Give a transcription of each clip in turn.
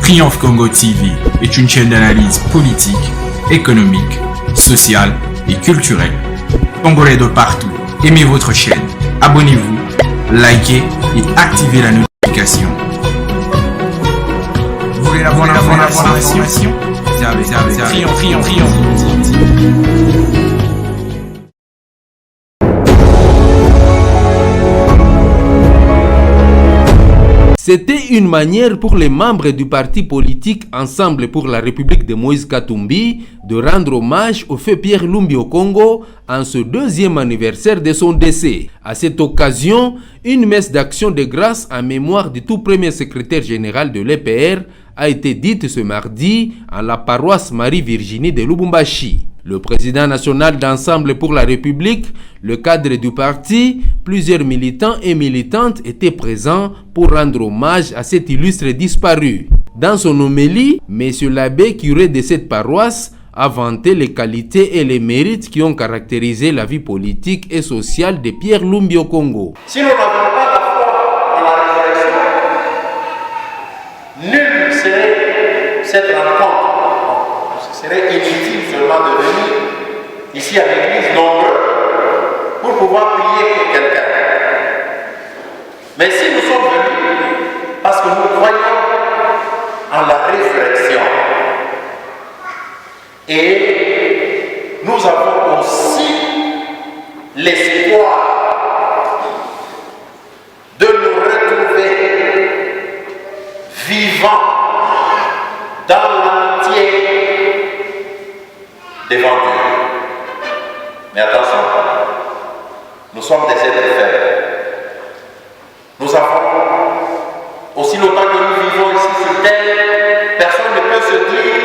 Triomphe Congo TV est une chaîne d'analyse politique, économique, sociale et culturelle. Congolais de partout, aimez votre chaîne, abonnez-vous, likez et activez la notification. Vous voulez la bonne information? Triomphe TV. C'était une manière pour les membres du parti politique Ensemble pour la République de Moïse Katumbi de rendre hommage au feu Pierre Lumbi Okongo en ce deuxième anniversaire de son décès. À cette occasion, une messe d'action de grâce en mémoire du tout premier secrétaire général de l'EPR a été dite ce mardi en la paroisse Marie-Virginie de Lubumbashi. Le président national d'Ensemble pour la République, le cadre du parti, plusieurs militants et militantes étaient présents pour rendre hommage à cet illustre disparu. Dans son homélie, M. l'abbé curé de cette paroisse a vanté les qualités et les mérites qui ont caractérisé la vie politique et sociale de Pierre Lumbi Okongo. Si nous n'avons pas la foi en la résurrection, nul serait cette rencontre. Ce serait inutile seulement de venir ici à l'église nombreux pour pouvoir prier pour quelqu'un. Mais si nous sommes venus parce que nous croyons en la résurrection et nous avons aussi l'espoir de nous retrouver vivants dans l'entier devant Dieu. Mais attention, nous sommes des êtres faibles. Nous avons, aussi longtemps que nous vivons ici sur terre, personne ne peut se dire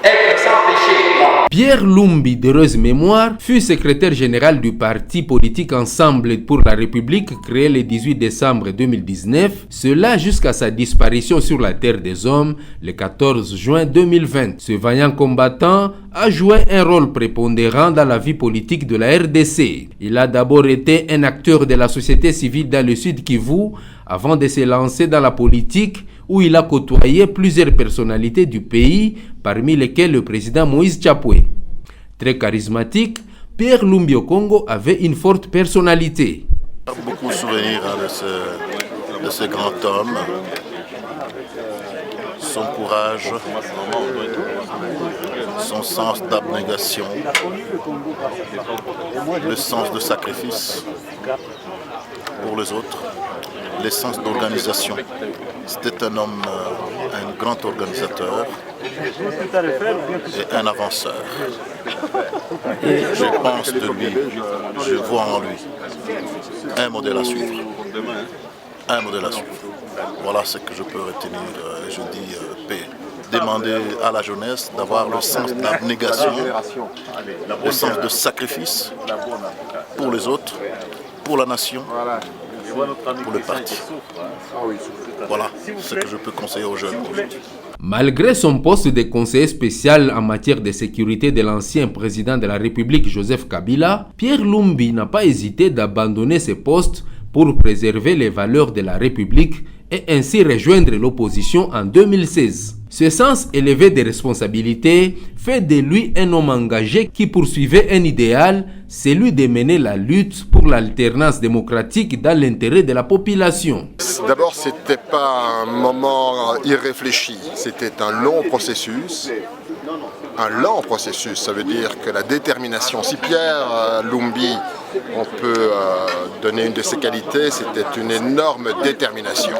être sans péché. Non. Pierre Lumbi, d'heureuse mémoire, fut secrétaire général du parti politique Ensemble pour la République créé le 18 décembre 2019, cela jusqu'à sa disparition sur la terre des hommes le 14 juin 2020. Ce vaillant combattant a joué un rôle prépondérant dans la vie politique de la RDC. Il a d'abord été un acteur de la société civile dans le Sud Kivu avant de se lancer dans la politique où il a côtoyé plusieurs personnalités du pays, parmi lesquelles le président Moïse Tchapwe. Très charismatique, Pierre Lumbi Okongo avait une forte personnalité. Beaucoup de souvenirs de ce grand homme, son courage, son sens d'abnégation, le sens de sacrifice pour les autres, l'essence d'organisation. C'était un homme, un grand organisateur et un avanceur. Et je pense de lui, je vois en lui un modèle à suivre. Un modèle à suivre. Voilà ce que je peux retenir. Je dis demander à la jeunesse d'avoir le sens d'abnégation, le sens de sacrifice pour les autres, pour la nation, pour le parti. Voilà ce que je peux conseiller aux jeunes aujourd'hui. Malgré son poste de conseiller spécial en matière de sécurité de l'ancien président de la République Joseph Kabila, Pierre Lumbi n'a pas hésité d'abandonner ce poste pour préserver les valeurs de la République et ainsi rejoindre l'opposition en 2016. Ce sens élevé des responsabilités fait de lui un homme engagé qui poursuivait un idéal, celui de mener la lutte pour l'alternance démocratique dans l'intérêt de la population. D'abord, ce n'était pas un moment irréfléchi, c'était un long processus. Un lent processus, ça veut dire que la détermination, si Pierre Lumbi, on peut donner une de ses qualités, c'était une énorme détermination.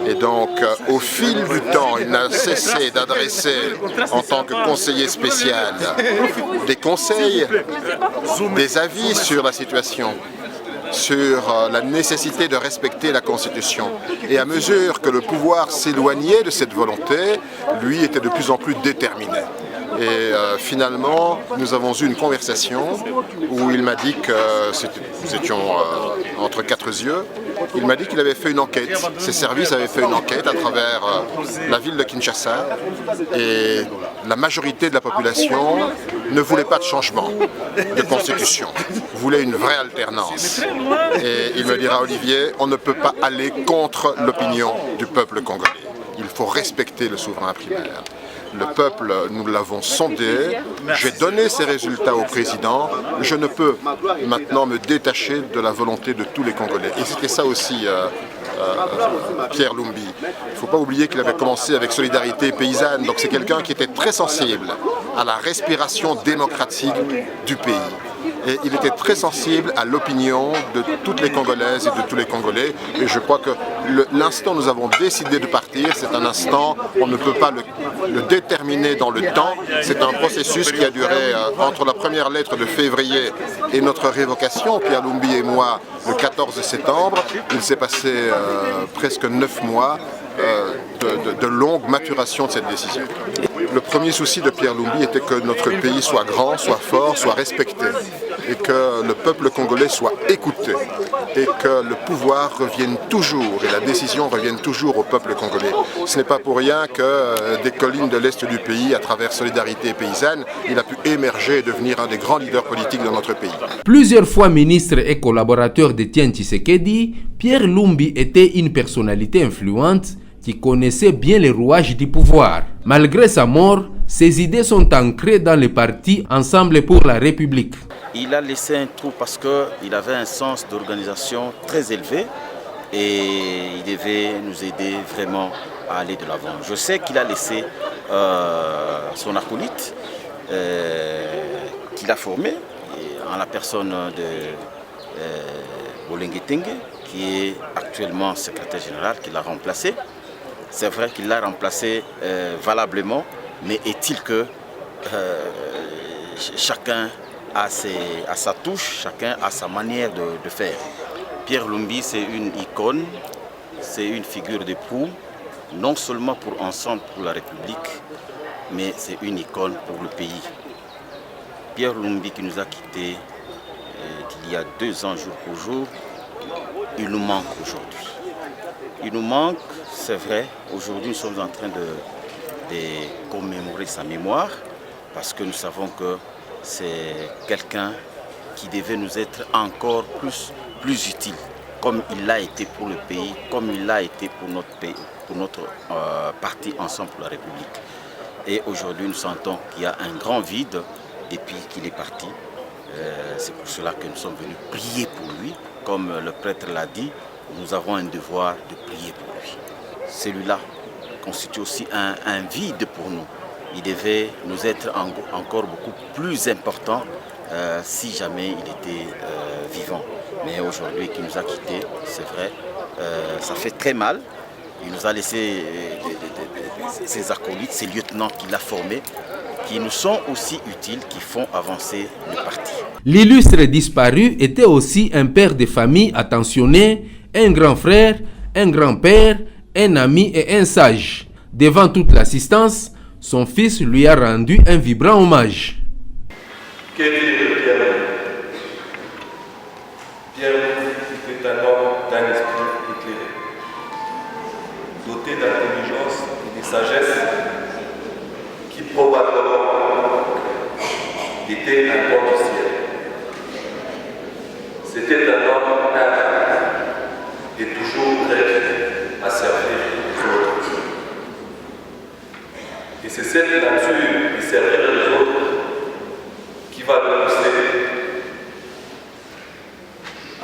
Et donc, au fil du temps, il n'a cessé d'adresser, en tant que conseiller spécial, des conseils, des avis sur la situation, sur la nécessité de respecter la Constitution. Et à mesure que le pouvoir s'éloignait de cette volonté, lui était de plus en plus déterminé. Et finalement, nous avons eu une conversation où il m'a dit que nous étions entre quatre yeux. Il m'a dit qu'il avait fait une enquête, ses services avaient fait une enquête à travers la ville de Kinshasa et la majorité de la population ne voulait pas de changement de constitution, voulait une vraie alternance. Et il me dira, Olivier, on ne peut pas aller contre l'opinion du peuple congolais. il faut respecter le souverain primaire. Le peuple, nous l'avons sondé, j'ai donné ces résultats au président, je ne peux maintenant me détacher de la volonté de tous les Congolais. Et c'était ça aussi Pierre Lumbi. Il ne faut pas oublier qu'il avait commencé avec Solidarité paysanne, donc c'est quelqu'un qui était très sensible à la respiration démocratique du pays. Et il était très sensible à l'opinion de toutes les Congolaises et de tous les Congolais. Et je crois que l'instant où nous avons décidé de partir, c'est un instant, on ne peut pas le déterminer dans le temps. C'est un processus qui a duré entre la première lettre de février et notre révocation, Pierre Lumbi et moi, le 14 septembre. Il s'est passé presque 9 mois de longue maturation de cette décision. Le premier souci de Pierre Lumbi était que notre pays soit grand, soit fort, soit respecté, et que le peuple congolais soit écouté, et que le pouvoir revienne toujours, et la décision revienne toujours au peuple congolais. Ce n'est pas pour rien que des collines de l'Est du pays, à travers Solidarité paysanne, il a pu émerger et devenir un des grands leaders politiques dans notre pays. Plusieurs fois ministre et collaborateur d'Étienne Tshisekedi, Pierre Lumbi était une personnalité influente qui connaissait bien les rouages du pouvoir. Malgré sa mort, ses idées sont ancrées dans le parti Ensemble pour la République. Il a laissé un trou parce qu'il avait un sens d'organisation très élevé et il devait nous aider vraiment à aller de l'avant. Je sais qu'il a laissé son acolyte qu'il a formé en la personne de Bolengue, qui est actuellement secrétaire général, qui l'a remplacé. C'est vrai qu'il l'a remplacé valablement, mais est-il que chacun a sa touche, chacun a sa manière de faire. Pierre Lumbi, c'est une icône, c'est une figure de proue, non seulement pour Ensemble pour la République, mais c'est une icône pour le pays. Pierre Lumbi qui nous a quittés il y a 2 ans jour pour jour, il nous manque aujourd'hui. Il nous manque, c'est vrai, aujourd'hui nous sommes en train de commémorer sa mémoire parce que nous savons que c'est quelqu'un qui devait nous être encore plus utile, comme il l'a été pour le pays, comme il l'a été pour notre pays, pour notre parti Ensemble pour la République. Et aujourd'hui nous sentons qu'il y a un grand vide depuis qu'il est parti. C'est pour cela que nous sommes venus prier pour lui, comme le prêtre l'a dit. Nous avons un devoir de prier pour lui. Celui-là constitue aussi un vide pour nous. Il devait nous être encore beaucoup plus important si jamais il était vivant. Mais aujourd'hui, qu'il nous a quittés, c'est vrai, ça fait très mal. Il nous a laissé ses acolytes, ses lieutenants qu'il a formés, qui nous sont aussi utiles, qui font avancer le parti. L'illustre disparu était aussi un père de famille attentionné, un grand frère, un grand-père, un ami et un sage. Devant toute l'assistance, son fils lui a rendu un vibrant hommage. Que dire de Pierre Lumbi? Pierre Lumbi était un homme d'un esprit éclairé, doté d'intelligence et de sagesse, qui probablement était un don du ciel. C'était un homme humble et toujours prêt à servir les autres. Et c'est cette nature de servir les autres qui va le pousser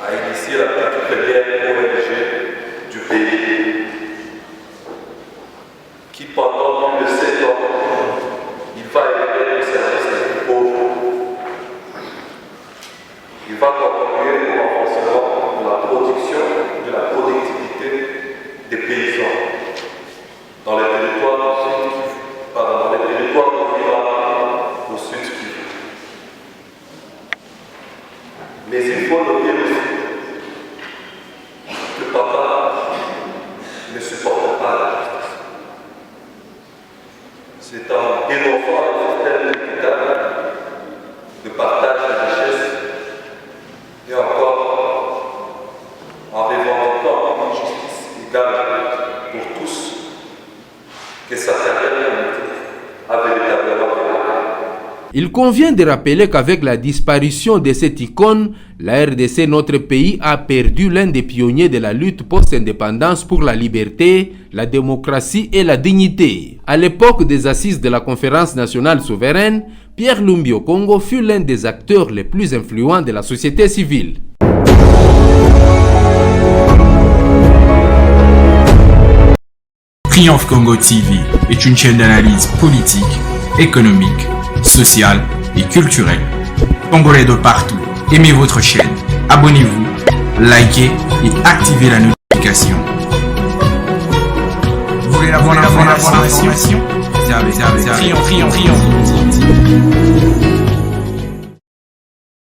à initier la toute première ONG du pays, qui pendant plus de 7 ans, il va élever le service des plus pauvres. Il va contribuer au renforcement de la production, de la productivité des paysans dans les territoires du sud, dans les territoires au sud Kivu. Mais il faut noter aussi que papa ne supporte pas la justice. C'est en dénonçant le système équitable de partage de richesse et encore en revendiquant une justice égale pour tous que sa carrière politique a véritablement démarré. Il convient de rappeler qu'avec la disparition de cette icône, la RDC, notre pays, a perdu l'un des pionniers de la lutte post-indépendance pour la liberté, la démocratie et la dignité. À l'époque des assises de la Conférence nationale souveraine, Pierre Lumbi Okongo fut l'un des acteurs les plus influents de la société civile. Triomphe Congo TV est une chaîne d'analyse politique, économique, sociale et culturelle. Congolais de partout, aimez votre chaîne, abonnez-vous, likez et activez la notification. Vous voulez avoir l'information? Triomphe TV.